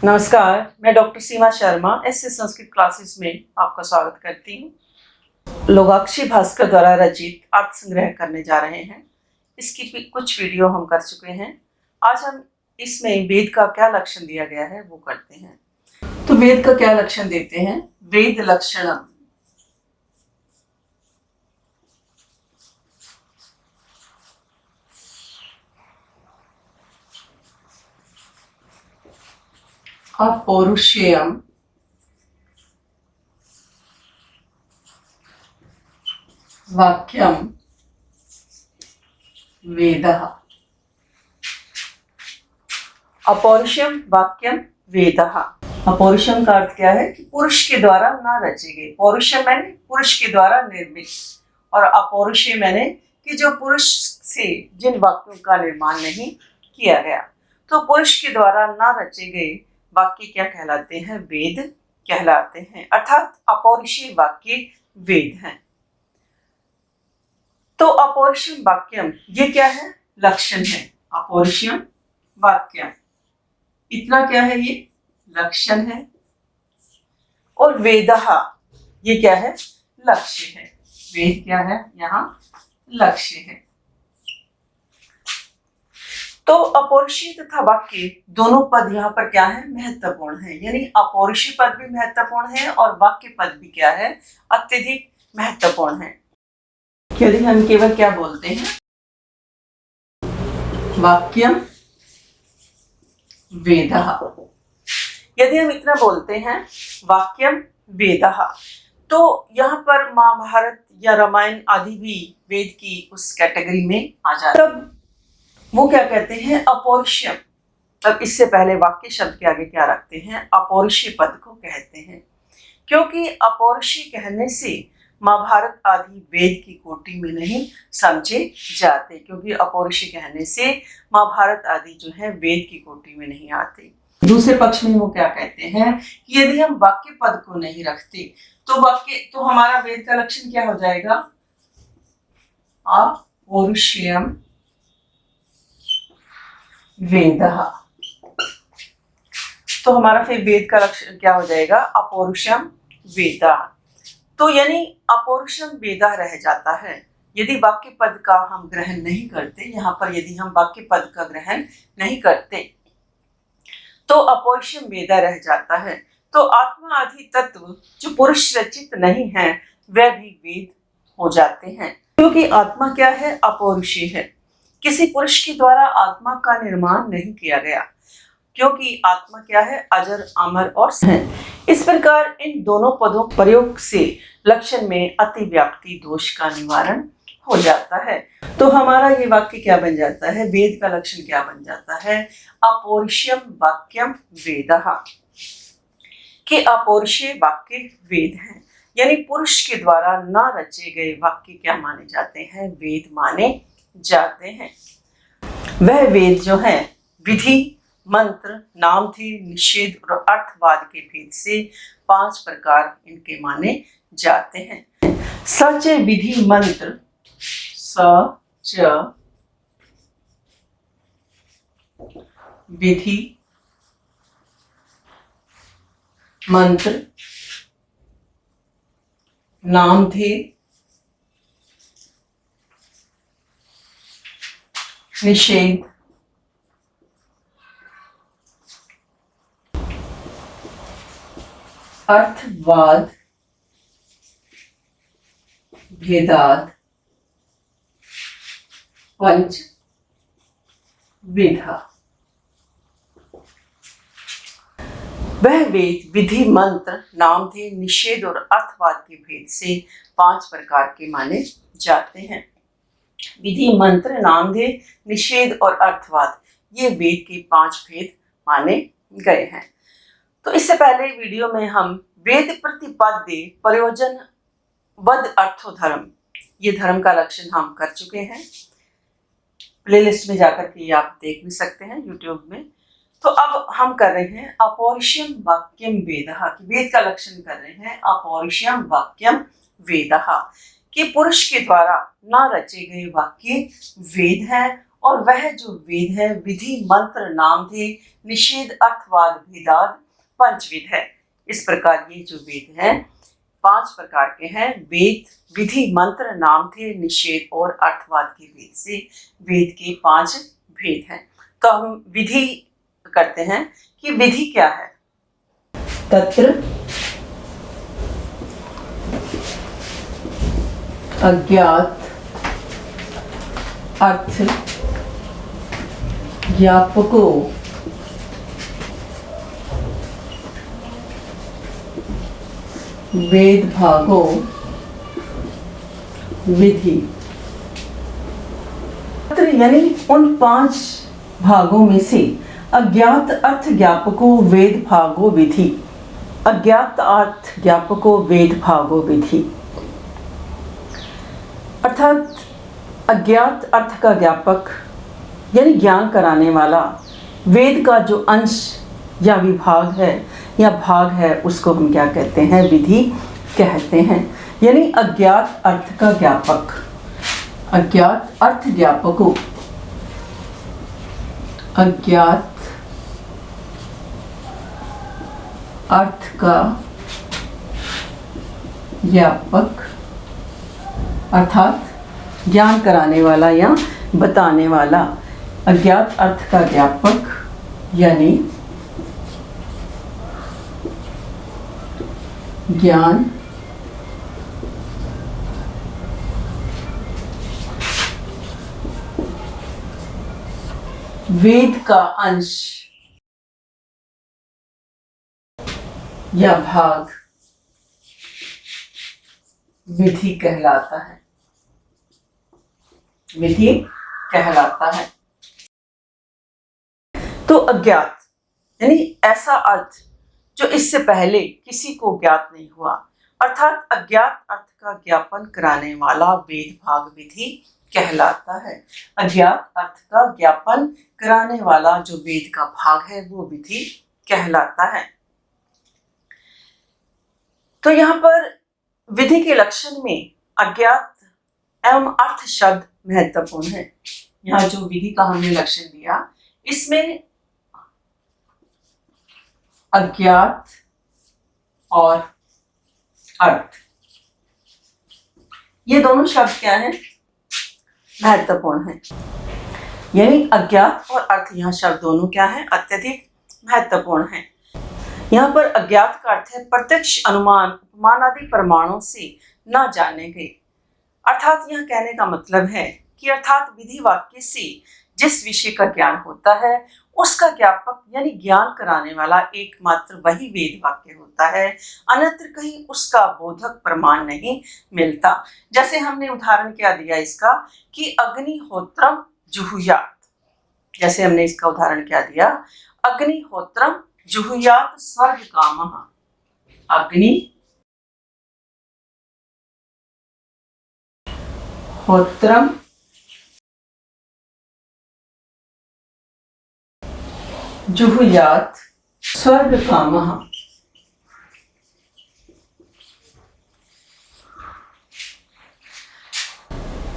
नमस्कार, मैं डॉक्टर सीमा Sharma S A Sanskrit classes में आपका स्वागत करती हूँ। लोगाक्षी भास्कर द्वारा रचित अर्थ संग्रह करने जा रहे हैं। इसकी कुछ वीडियो हम कर चुके हैं। आज हम इसमें वेद का क्या लक्षण दिया गया है वो करते हैं। तो वेद का क्या लक्षण देते हैं? वेद लक्षणम। अपौरुषेयम वाक्यम वेदः। अपौरुषेयम वाक्यम वेदः। अपौरुषम का अर्थ क्या है कि पुरुष के द्वारा ना रचे गए। पौरुषम मैंने पुरुष के द्वारा निर्मित, और अपौरुषेय मैंने कि जो पुरुष से जिन वाक्यों का निर्माण नहीं किया गया। तो पुरुष के द्वारा ना रचे गए वाक्य क्या कहलाते हैं? वेद कहलाते हैं, अर्थात अपौरुषीय वाक्य वेद हैं। तो अपौरुषम वाक्यम ये क्या है? लक्षण है। अपौरुषम वाक्यम इतना क्या है? ये लक्षण है। और वेदः ये क्या है? लक्ष्य है। वेद क्या है? यहाँ लक्ष्य है। तो अपौरुषीय तथा वाक्य दोनों पद यहाँ पर क्या है? महत्वपूर्ण है। यानी अपौरुषीय पद भी महत्वपूर्ण है और वाक्य पद भी क्या है? अत्यधिक महत्वपूर्ण है। यदि हम केवल क्या बोलते हैं? वाक्यम वेदः। यदि हम इतना बोलते हैं वाक्यम वेदः, तो यहाँ पर महाभारत या रामायण आदि भी वेद की उस कैटेगरी में आ जाते हैं। तब वो क्या कहते हैं? अपौरुषम। तब इससे पहले वाक्य शब्द के आगे क्या रखते हैं? अपौरुषीय पद को कहते हैं, क्योंकि अपौरुषीय कहने से महाभारत आदि वेद की कोटि में नहीं समझे जाते, क्योंकि अपौरुषीय कहने से महाभारत आदि जो है वेद की कोटि में नहीं आते। दूसरे पक्ष में वो क्या कहते हैं कि यदि हम वाक्य पद को नहीं रखते तो हमारा वेद का लक्षण क्या हो जाएगा? अपौरुषेयम वेदः। तो हमारा फिर वेद का लक्षण क्या हो जाएगा? अपौरुषम वेदः। तो यानी अपौरुषम वेदः रह जाता है यदि वाक्य पद का हम ग्रहण नहीं करते। यहाँ पर यदि हम वाक्य पद का ग्रहण नहीं करते तो अपौरुषम वेदः रह जाता है। तो आत्मा आदि तत्व जो पुरुष रचित नहीं है वह भी वेद हो जाते हैं, क्योंकि आत्मा क्या है? अपौरुषीय है। किसी पुरुष के द्वारा आत्मा का निर्माण नहीं किया गया, क्योंकि आत्मा क्या है? अजर, अमर और है। इस प्रकार इन दोनों पदों प्रयोग से लक्षण में अतिव्याप्ति दोष का निवारण हो जाता है। तो हमारा ये वाक्य क्या बन जाता है? वेद का लक्षण क्या बन जाता है? अपौरुषेयम वाक्यम वेदः, कि अपौरुषीय वाक्य वेद हैं। यानी पुरुष के द्वारा न रचे गए वाक्य क्या माने जाते हैं? वेद माने जाते हैं। वह वेद जो है विधि, मंत्र, नामधेय, निषेध और अर्थवाद के भेद से 5 प्रकार इनके माने जाते हैं। सच विधि मंत्र, सच विधि मंत्र, नामधेय, निषेध, अर्थवाद, भेदाद, पंच विधा। वह वेद विधि, मंत्र, नामधेय, निषेध और अर्थवाद के भेद से 5 प्रकार के माने जाते हैं। विधि, मंत्र, नामधेय, निषेध और अर्थवाद ये वेद के 5 भेद माने गए हैं। तो इससे पहले वीडियो में हम वेद प्रतिपाद्य प्रयोजन वद अर्थो धर्म ये धर्म का लक्षण हम कर चुके हैं। प्लेलिस्ट में जाकर के आप देख भी सकते हैं यूट्यूब में। तो अब हम कर रहे हैं अपौरुषेयम वाक्यम वेदः, वेद का लक्षण कर रहे हैं अपौरुषेयम वाक्यम वेदः, कि पुरुष के द्वारा न रचे गए वाक्य वेद हैं और वह जो वेद है विधि मंत्र नाम थे निषेध अर्थवाद भेदाद पंचविध है। इस प्रकार ये जो वेद है 5 प्रकार के हैं। वेद विधि मंत्र नाम थे निषेध और अर्थवाद के वेद से वेद के 5 भेद हैं। तो हम विधि करते हैं कि विधि क्या है। तत्र अज्ञात अर्थ ज्ञापको वेद भागो विधि। यानी उन 5 भागों में से अज्ञात अर्थ ज्ञापको वेद भागो विधि। अज्ञात अर्थ ज्ञापको वेद भागो विधि अर्थात अज्ञात अर्थ का ज्ञापक यानी ज्ञान कराने वाला वेद का जो अंश या विभाग है या भाग है उसको हम क्या कहते हैं, विधि कहते हैं। यानी अज्ञात अर्थ का ज्ञापक, अज्ञात अर्थ ज्ञापकों, अज्ञात अर्थ का ज्ञापक अर्थात ज्ञान कराने वाला या बताने वाला। अज्ञात अर्थ का ज्ञापक यानी ज्ञान वेद का अंश या भाग विधि कहलाता है, विधि कहलाता है। तो अज्ञात यानी ऐसा अर्थ जो इससे पहले किसी को ज्ञात नहीं हुआ, अर्थात अज्ञात अर्थ का ज्ञापन कराने वाला वेद भाग विधि कहलाता है। अज्ञात अर्थ का ज्ञापन कराने वाला जो वेद का भाग है वो विधि कहलाता है। तो यहाँ पर विधि के लक्षण में अज्ञात एवं अर्थ शब्द महत्वपूर्ण है। यहाँ जो विधि का हमने लक्षण दिया इसमें अज्ञात और अर्थ ये दोनों शब्द क्या हैं, महत्वपूर्ण हैं। यानी अज्ञात और अर्थ यहाँ शब्द दोनों क्या हैं, अत्यधिक महत्वपूर्ण हैं। यहाँ पर अज्ञात का अर्थ है प्रत्यक्ष अनुमान उपमान आदि प्रमाणों से न जाने गए। अर्थात यह कहने का मतलब है कि अर्थात विधि वाक्य से जिस विषय का ज्ञान होता है उसका ज्ञापक यानी ज्ञान कराने वाला एकमात्र वही वेद वाक्य होता है, अन्यत्र कहीं उसका बोधक प्रमाण नहीं मिलता। जैसे हमने उदाहरण क्या दिया इसका कि अग्निहोत्रम जुहुयात, जैसे हमने इसका उदाहरण क्या दिया, अग्निहोत्रम जुहुयात स्वर्ग कामः। अग्निहोत्रम जुहुयात स्वर्ग कामः।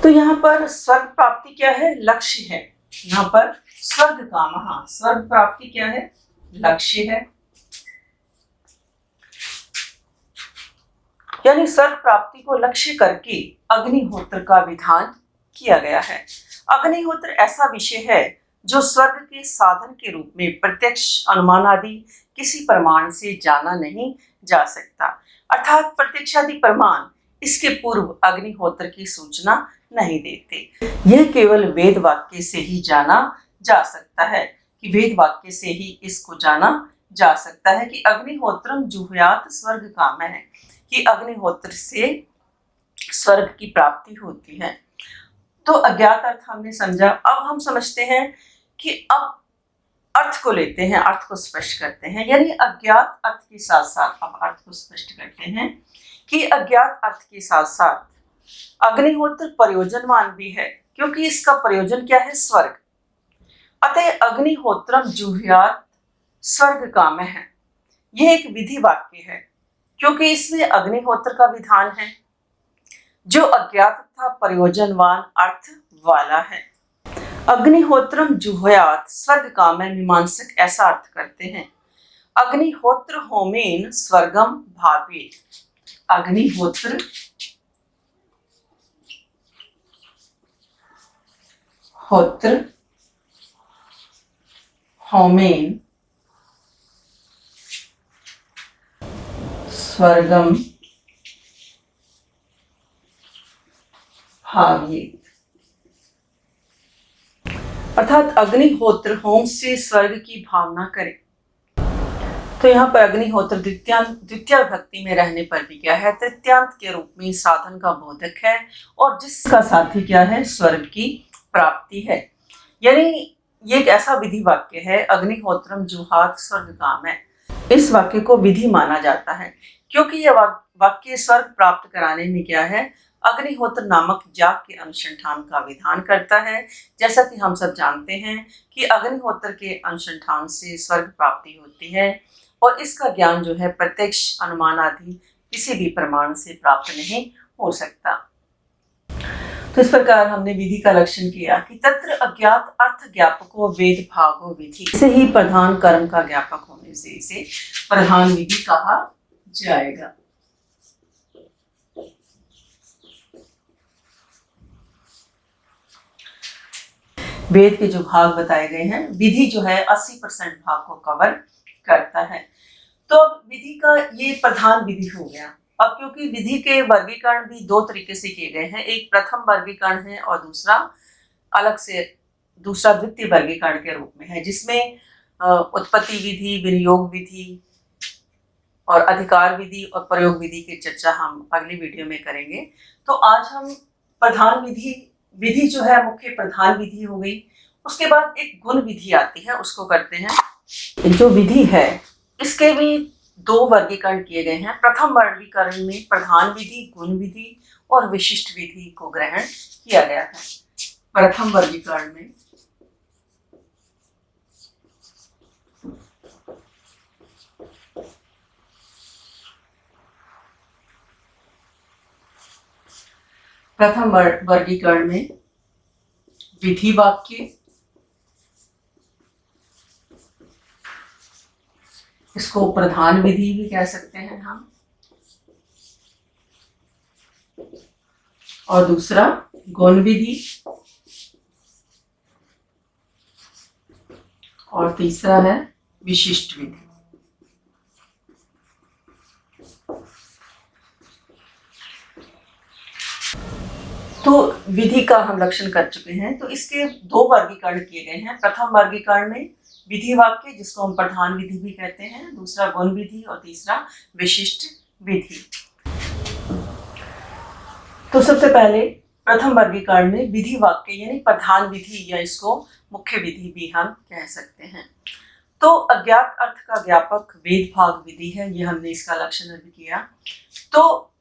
तो यहाँ पर स्वर्ग प्राप्ति क्या है, लक्ष्य है। यहाँ पर स्वर्ग कामः, स्वर्ग प्राप्ति क्या है, लक्ष्य है। यानी स्वर्ग प्राप्ति को लक्ष्य करके अग्निहोत्र का विधान किया गया है। अग्निहोत्र ऐसा विषय है जो स्वर्ग के साधन के रूप में प्रत्यक्ष अनुमान आदि किसी प्रमाण से जाना नहीं जा सकता। अर्थात प्रत्यक्षादि प्रमाण इसके पूर्व अग्निहोत्र की सूचना नहीं देते। यह केवल वेद वाक्य से ही जाना जा सकता है कि वेद वाक्य से ही इसको जाना जा सकता है कि अग्निहोत्रम जुहुयात स्वर्ग काम है, कि अग्निहोत्र से स्वर्ग की प्राप्ति होती है। तो अज्ञात अर्थ हमने समझा। अब हम समझते हैं कि अब अर्थ को लेते हैं, अर्थ को स्पष्ट करते हैं। यानी अज्ञात अर्थ के साथ साथ अब अर्थ को स्पष्ट करते हैं कि अज्ञात अर्थ के साथ साथ अग्निहोत्र प्रयोजनवान भी है, क्योंकि इसका प्रयोजन क्या है, स्वर्ग। अतः अग्निहोत्रम जुहुयात स्वर्ग काम है, यह एक विधि वाक्य है क्योंकि इसमें अग्निहोत्र का विधान है जो अज्ञात तथा प्रयोजनवान अर्थ वाला है। अग्निहोत्रम जुहुयात स्वर्ग काम है, मीमांसक ऐसा अर्थ करते हैं। अग्निहोत्र होमेन स्वर्गम भावेत। अग्निहोत्र होत्र होमेन स्वर्गम भावेत। अर्थात अग्निहोत्र होम से स्वर्ग की भावना करें। तो यहाँ पर अग्निहोत्र द्वितीय विभक्ति में रहने पर भी क्या है, तृतीयांत के रूप में साधन का बोधक है और जिसका साथी क्या है, स्वर्ग की प्राप्ति है। यानी ये एक ऐसा विधि वाक्य है, अग्निहोत्रम जुहात स्वर्ग काम है। इस वाक्य को विधि माना जाता है क्योंकि यह वाक्य स्वर्ग प्राप्त कराने में क्या है, अग्निहोत्र नामक याग के अनुसंधान का विधान करता है। जैसा कि हम सब जानते हैं कि अग्निहोत्र के अनुसंधान से स्वर्ग प्राप्ति होती है और इसका ज्ञान जो है प्रत्यक्ष अनुमान आदि किसी भी प्रमाण से प्राप्त नहीं हो सकता। तो इस प्रकार हमने विधि का लक्षण किया कि तत्र अज्ञात अर्थ ज्ञापको वेद भागो विधि, से ही प्रधान कर्म का ज्ञापक होने से इसे प्रधान विधि कहा जाएगा। वेद के जो भाग बताए गए हैं, विधि जो है 80% भाग को कवर करता है। तो अब विधि का ये प्रधान विधि हो गया। अब क्योंकि विधि के वर्गीकरण भी दो तरीके से किए गए हैं, एक प्रथम वर्गीकरण है और दूसरा अलग से दूसरा द्वितीय वर्गीकरण के रूप में है, जिसमें उत्पत्ति विधि, विनियोग विधि और अधिकार विधि और प्रयोग विधि की चर्चा हम अगली वीडियो में करेंगे। तो आज हम प्रधान विधि जो है मुख्य प्रधान विधि हो गई। उसके बाद एक गुण विधि आती है, उसको करते हैं। जो विधि है इसके भी दो वर्गीकरण किए गए हैं। प्रथम वर्गीकरण में प्रधान विधि, गुण विधि और विशिष्ट विधि को ग्रहण किया गया है। प्रथम वर्गीकरण में विधि वाक्य, इसको प्रधान विधि भी कह सकते हैं हम, और दूसरा गुण विधि और तीसरा है विशिष्ट विधि। तो विधि का हम लक्षण कर चुके हैं। तो इसके दो वर्गीकरण किए गए हैं। प्रथम वर्गीकरण में विधि वाक्य, जिसको हम प्रधान विधि भी कहते हैं, दूसरा गुण विधि और तीसरा विशिष्ट विधि। तो सबसे पहले प्रथम वर्गीकरण में विधि वाक्य यानी प्रधान विधि या इसको मुख्य विधि भी हम कह सकते हैं। तो अज्ञात अर्थ का ज्ञापक वेद भाग विधि है, ये हमने इसका लक्षण भी किया। तो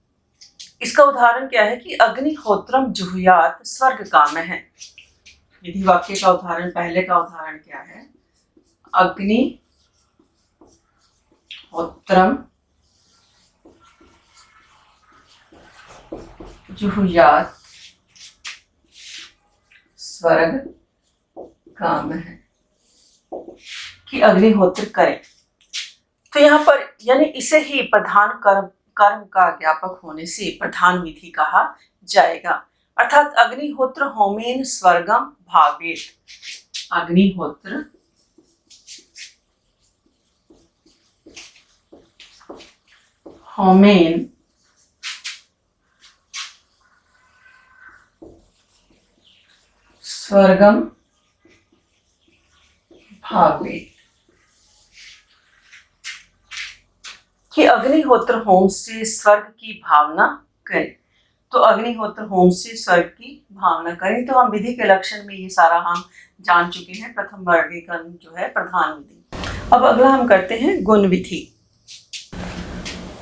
इसका उदाहरण क्या है कि अग्निहोत्रम जुहुयात स्वर्ग काम है। विधि वाक्य का उदाहरण, पहले का उदाहरण क्या है, अग्निहोत्रम जुहुयात स्वर्ग काम है, कि अग्निहोत्र करें। तो यहाँ पर यानी इसे ही प्रधान कर्म का ज्ञापक होने से प्रधान विधि कहा जाएगा। अर्थात अग्निहोत्र होमेन स्वर्गम भावेत। अग्निहोत्र होमेन स्वर्गम भावेत, कि अग्निहोत्र होम से स्वर्ग की भावना करें। तो अग्निहोत्र होम से स्वर्ग की भावना करें। तो हम विधि के लक्षण में ये सारा हम जान चुके हैं। प्रथम वर्गीकरण जो है प्रधान विधि। अब अगला हम करते हैं गुण विधि।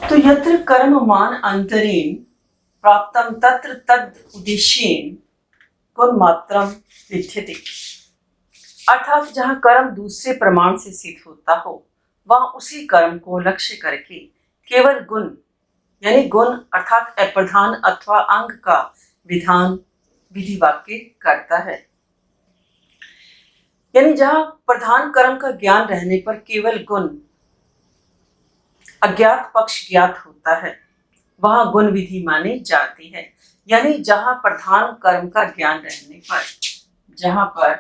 तो यत्र कर्ममान अंतरेण प्राप्तम तत्र तद उद्देश्येन गुण मात्रम विद्यते। अर्थात जहाँ कर्म दूसरे प्रमाण से सिद्ध होता हो, वह उसी कर्म को लक्ष्य करके केवल गुण यानी गुण अर्थात अप्रधान अथवा अंग का विधान विधि वाक्य करता है। यानी जहां प्रधान कर्म का ज्ञान रहने पर केवल गुण अज्ञात पक्ष ज्ञात होता है, वहां गुण विधि मानी जाती है। यानी जहां प्रधान कर्म का ज्ञान रहने पर, जहां पर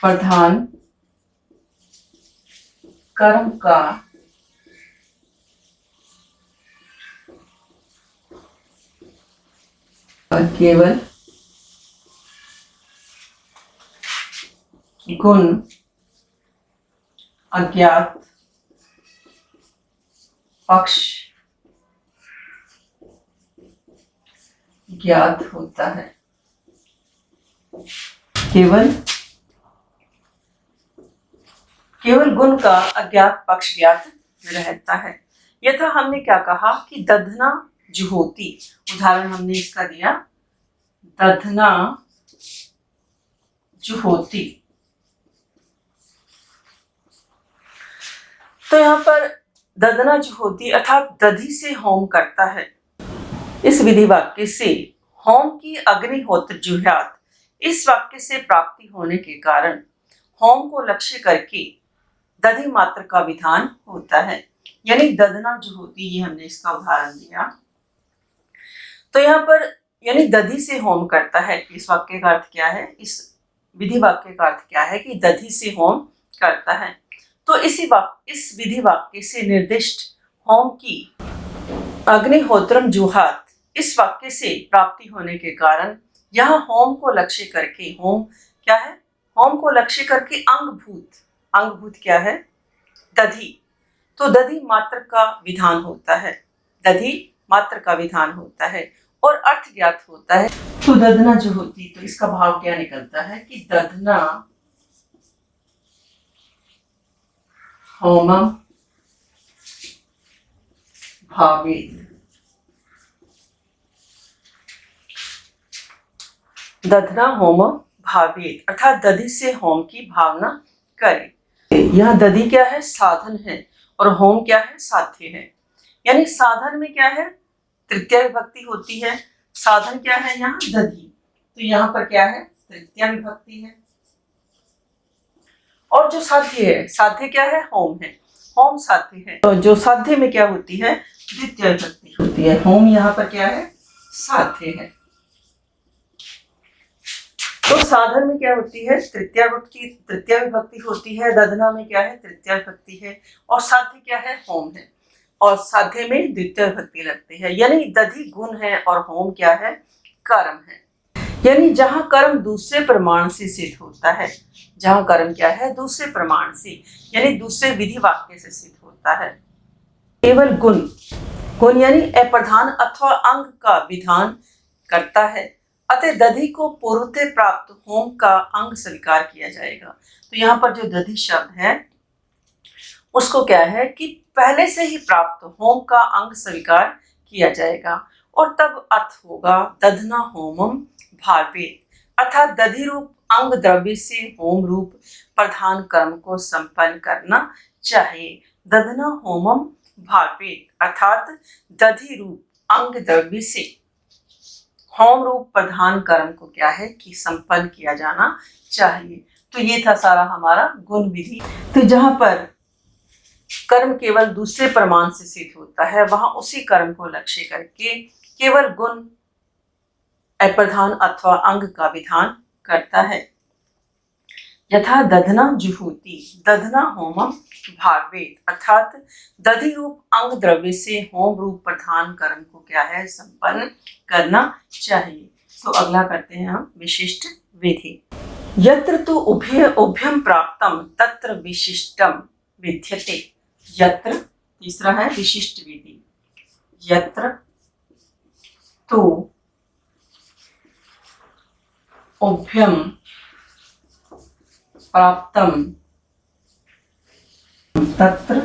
प्रधान कर्म का केवल गुण अज्ञात पक्ष ज्ञात होता है, केवल गुण का अज्ञात पक्ष ज्ञात रहता है। यथा हमने क्या कहा कि दधना जुहोती, उदाहरण हमने इसका दिया, दधना जुहोती। तो यहाँ पर दधना जुहोती अर्थात दधि से होम करता है। इस विधि वाक्य से होम की अग्निहोत्र जुह्यात, इस वाक्य से प्राप्ति होने के कारण होम को लक्ष्य करके दधि मात्र का विधान होता है। यानी दधना जुहोती, ये हमने इसका उदाहरण दिया। तो यहाँ पर यानी दधि से होम करता है, इस वाक्य का अर्थ क्या है, इस विधि वाक्य का अर्थ क्या है कि दधि से होम करता है। तो इस विधि वाक्य से निर्दिष्ट होम की अग्निहोत्रम जुहात, इस वाक्य से प्राप्ति होने के कारण यह होम को लक्ष्य करके, होम क्या है, होम को लक्ष्य करके अंगभूत क्या है, दधि। तो दधि मात्र का विधान होता है, दधि मात्र का विधान होता है और अर्थ ज्ञात होता है। तो दधना जो होती, तो इसका भाव क्या निकलता है कि दधना होमम भावेत, दधना होम भावेत अर्थात दधि से होम की भावना करे। यह दधि क्या है, साधन है, और होम क्या है, साध्य है। यानी साधन में क्या है, तृतीया विभक्ति होती है, साधन क्या है यहाँ, दधि। तो यहाँ पर क्या है, तृतीया विभक्ति है। और जो साध्य है, साध्य क्या है, होम है, होम साध्य है। तो जो साध्य में क्या होती है, द्वितीय विभक्ति होती है। होम यहाँ पर क्या है, साध्य है। तो साधन में क्या होती है, तृतीया विभक्ति होती है। दधना में क्या है, तृतीया विभक्ति है। और साध्य क्या है, होम है, और साध्य में द्वितीय विभक्ति लगती है। यानी दधि गुण है और होम क्या है, कर्म है। यानी जहां कर्म दूसरे प्रमाण से सिद्ध होता है, जहां कर्म क्या है, दूसरे प्रमाण से, यानी दूसरे विधि वाक्य से सिद्ध होता है, केवल गुण यानी अप्रधान अथवा अंग का विधान करता है, अतः दधि को पूर्वते प्राप्त होम का अंग स्वीकार किया जाएगा। तो यहाँ पर जो दधि शब्द है उसको क्या है कि पहले से ही प्राप्त होम का अंग स्वीकार किया जाएगा, और तब अर्थ होगा दधना होमम भावेत, अर्थात दधि रूप अंग द्रव्य से होम रूप प्रधान कर्म को संपन्न करना चाहिए। दधना होमम भावेत अर्थात दधि रूप अंग द्रव्य से होम रूप प्रधान कर्म को क्या है कि संपन्न किया जाना चाहिए। तो ये था सारा हमारा गुण विधि। तो जहां पर कर्म केवल दूसरे प्रमाण से सिद्ध होता है, वहां उसी कर्म को लक्ष्य करके केवल गुण अप्रधान अथवा अंग का विधान करता है। यथा दधना जुहूति, दधना होमम भावेत अर्थात दधि रूप अंग द्रव्य से होम रूप प्रधान कर्म को क्या है, संपन्न करना चाहिए। तो अगला करते हैं हम विशिष्ट विधि। यत्र तु उभयम प्राप्तम तत्र विशिष्टम विद्यते। यत्र तीसरा है विशिष्ट विधि। यत्र तु उभयम प्राप्तम तत्र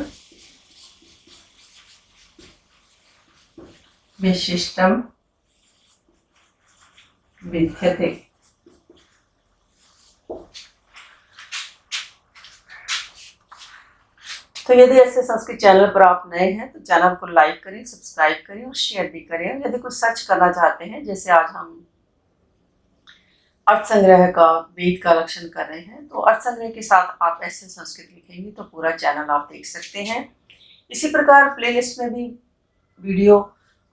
विशिष्टम विद्यते। तो यदि ऐसे संस्कृत चैनल पर आप नए हैं तो चैनल को लाइक करें, सब्सक्राइब करें और शेयर भी करें। यदि कुछ सर्च करना चाहते हैं, जैसे आज हम अर्थ संग्रह का, वेद का लक्षण कर रहे हैं, तो अर्थ संग्रह के साथ आप ऐसे संस्कृत लिखेंगे तो पूरा चैनल आप देख सकते हैं। इसी प्रकार प्लेलिस्ट में भी वीडियो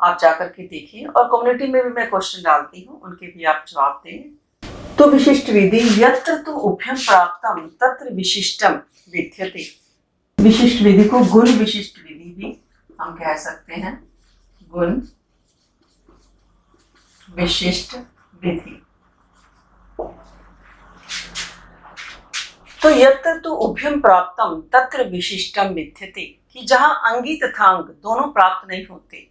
आप जाकर के देखिए और कम्युनिटी में भी मैं क्वेश्चन डालती हूँ, उनके भी आप जवाब दें। तो विशिष्ट विधि, यत्र तो उभयम प्राप्तम तत्र विशिष्टम विद्यते। विशिष्ट विधि को गुण विशिष्ट विधि भी हम कह सकते हैं। गुण विशिष्ट विधि। तो यत्र तो उभयम प्राप्तम तत्र विशिष्टम विद्यते, कि जहां अंगी तथा अंग दोनों प्राप्त नहीं होते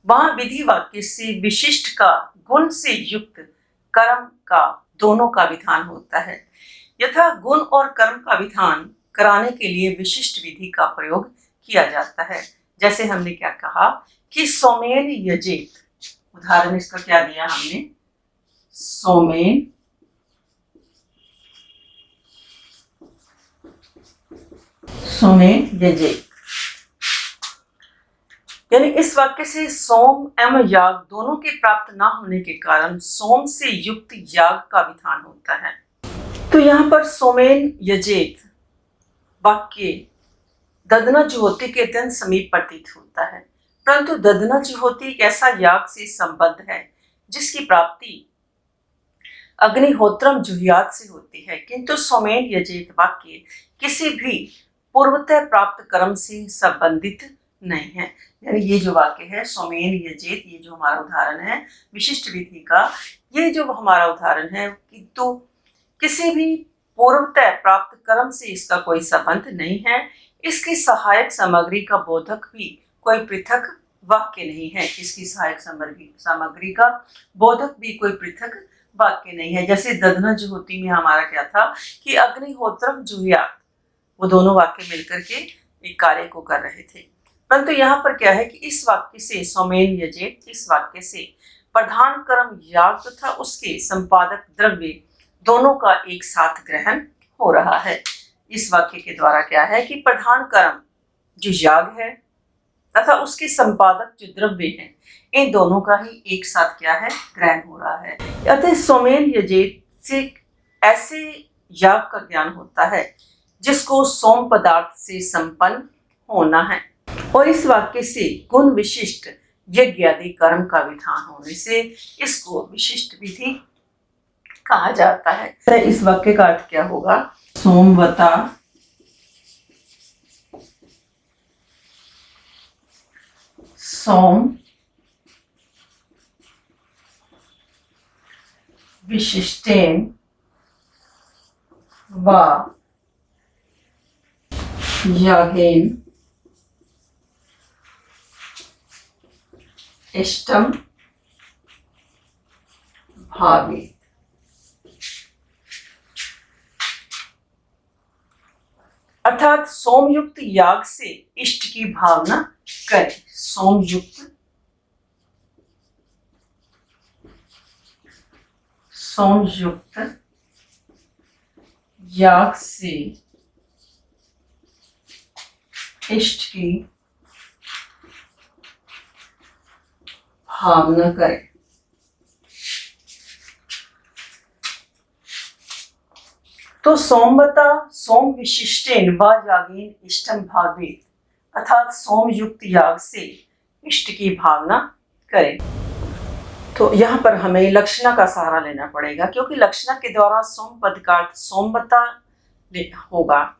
वहां विधि वाक्य से विशिष्ट का, गुण से युक्त कर्म का, दोनों का विधान होता है। यथा गुण और कर्म का विधान कराने के लिए विशिष्ट विधि का प्रयोग किया जाता है। जैसे हमने क्या कहा कि सोमेन यजेत, उदाहरण इसका क्या दिया हमने, सोमेन यजेत, यानी इस वाक्य से सोम एवं याग दोनों के प्राप्त न होने के कारण सोम से युक्त याग का विधान होता है। तो यहाँ पर सोमेन यजेत वाक्य ददना जुहोती के अत्यंत समीप प्रतीत होता है, परंतु ददना जुहोती एक ऐसा याग से संबद्ध है जिसकी प्राप्ति अग्निहोत्रम जुहियात से होती है, किंतु सोमेन यजेत वाक्य किसी भी पूर्वतः प्राप्त कर्म से संबंधित नहीं है। यानी ये जो वाक्य है सोमेन यजेत, ये जो हमारा उदाहरण है विशिष्ट विधि का, ये जो हमारा उदाहरण है, किंतु किसी भी पूर्वतः प्राप्त कर्म से इसका कोई संबंध नहीं है। इसकी सहायक सामग्री का बोधक भी कोई पृथक वाक्य नहीं है। इसकी सहायक सामग्री का बोधक भी कोई पृथक वाक्य नहीं है। जैसे ददना जुहोती में हमारा क्या था कि अग्निहोत्रम जुहियात, वो दोनों वाक्य मिलकर के एक कार्य को कर रहे थे। परंतु यहाँ पर क्या है कि इस वाक्य से सोमेन यजेत, इस वाक्य से प्रधान कर्म याग तथा उसके संपादक द्रव्य दोनों का एक साथ ग्रहण हो रहा है। इस वाक्य के द्वारा क्या है कि प्रधान कर्म जो याग है तथा उसके संपादक जो द्रव्य हैं, इन दोनों का ही एक साथ क्या है, ग्रहण हो रहा है। अतः सोमेन यजेत से ऐसे याग का ज्ञान होता है जिसको सोम पदार्थ से संपन्न होना है, और इस वाक्य से गुण विशिष्ट यज्ञ आदि कर्म का विधान होने से इसको विशिष्ट विधि कहा जाता है। तो इस वाक्य का अर्थ क्या होगा, सोमवता सोम विशिष्टेन वा यागेन इष्टम भावेत। अर्थात सोमयुक्त याग से इष्ट की भावना करें। सोमयुक्त याग से इष्ट की भावना करें। तो सोमवता सोम विशिष्टेन व यागेन इष्टम भावेत, अर्थात सोम युक्त याग से इष्ट की भावना करें। तो यहाँ पर हमें लक्षणा का सहारा लेना पड़ेगा, क्योंकि लक्षणा के द्वारा सोम पद का अर्थ सोमवता होगा,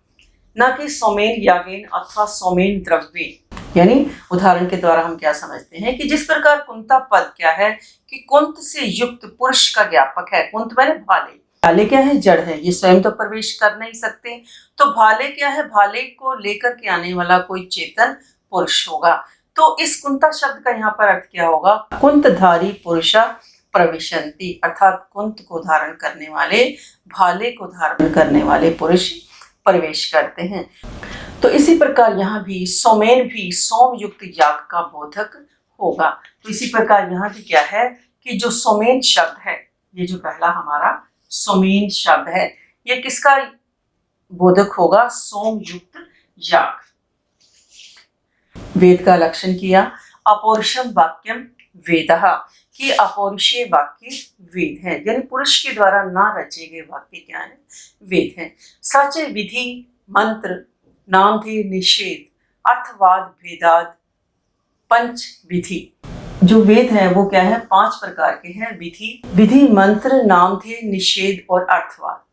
न कि सोमेन यागेन अथवा सोमेन द्रव्य। यानी उदाहरण के द्वारा हम क्या समझते हैं कि जिस प्रकार कुंता पद क्या है कि कुंत से युक्त पुरुष का ज्ञापक है। कुंत मैंने भाले, भाले क्या है, जड़ है, ये स्वयं तो प्रवेश कर नहीं सकते, तो भाले क्या है, भाले को लेकर के आने वाला कोई चेतन पुरुष होगा। तो इस कुंता शब्द का यहाँ पर अर्थ क्या होगा, कुंतधारी पुरुषा प्रविशन्ति, अर्थात कुंत को धारण करने वाले, भाले को धारण करने वाले पुरुष प्रवेश करते हैं। तो इसी प्रकार यहाँ भी सोमेन भी सोम युक्त याग का बोधक होगा। तो इसी प्रकार यहाँ भी क्या है कि जो सोमेन शब्द है, ये जो पहला हमारा सोमेन शब्द है, ये किसका बोधक होगा, सोम युक्त याग। वेद का लक्षण किया। अपौरुषम वाक्यम वेदः, कि अपौरुषीय वाक्य वेद है, यानी पुरुष के द्वारा ना रचे गए वाक्य क्या है, वेद है। सच विधि मंत्र नामधेय निषेध अर्थवाद भेदाद पंच विधि। जो वेद है वो क्या है, 5 प्रकार के हैं। विधि मंत्र नामधेय निषेध और अर्थवाद।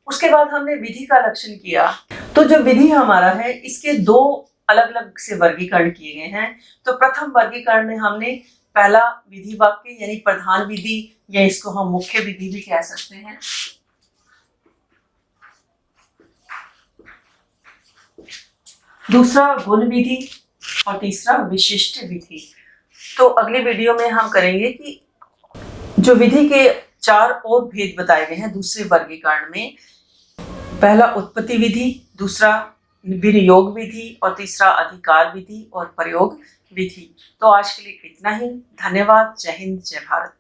उसके बाद हमने विधि का लक्षण किया। तो जो विधि हमारा है इसके 2 अलग अलग से वर्गीकरण किए गए हैं। तो प्रथम वर्गीकरण में हमने पहला विधि वाक्य यानी प्रधान विधि, या इसको हम मुख्य विधि भी कह सकते हैं। दूसरा गुण विधि और तीसरा विशिष्ट विधि। तो अगले वीडियो में हम करेंगे कि जो विधि के 4 और भेद बताए गए हैं दूसरे वर्गीकरण में। पहला उत्पत्ति विधि, दूसरा विनियोग विधि और तीसरा अधिकार विधि और प्रयोग विधि। तो आज के लिए इतना ही। धन्यवाद। जय हिंद, जय भारत।